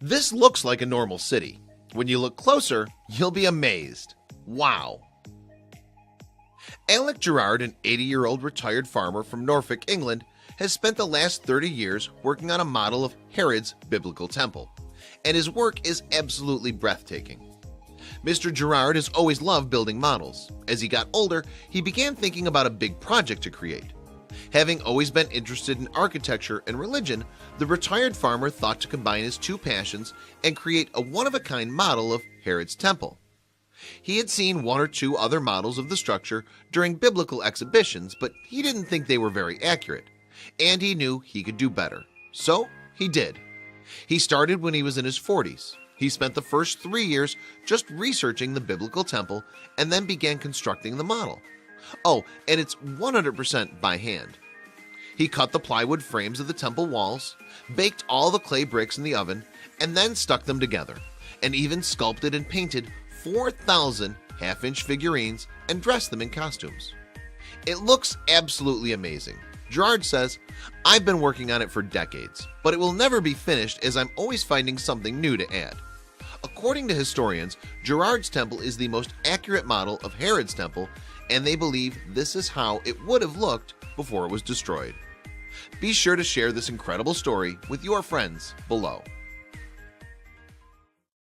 This looks like a normal city. When you look closer, you'll be amazed. Wow! Alec Gerard, an 80-year-old retired farmer from Norfolk, England, has spent the last 30 years working on a model of Herod's biblical temple, and his work is absolutely breathtaking. Mr. Gerard has always loved building models. As he got older, he began thinking about a big project to create. Having always been interested in architecture and religion, the retired farmer thought to combine his two passions and create a one-of-a-kind model of Herod's temple. He had seen one or two other models of the structure during biblical exhibitions, but he didn't think they were very accurate, and he knew he could do better. So he did. He started when he was in his 40s. He spent the first 3 years just researching the biblical temple and then began constructing the model. Oh, and it's 100% by hand. He cut the plywood frames of the temple walls, baked all the clay bricks in the oven, and then stuck them together, and even sculpted and painted 4,000 half-inch figurines and dressed them in costumes. It looks absolutely amazing. Gerard says, "I've been working on it for decades, but it will never be finished as I'm always finding something new to add." According to historians, Gerard's temple is the most accurate model of Herod's temple, and they believe this is how it would have looked before it was destroyed. Be sure to share this incredible story with your friends below.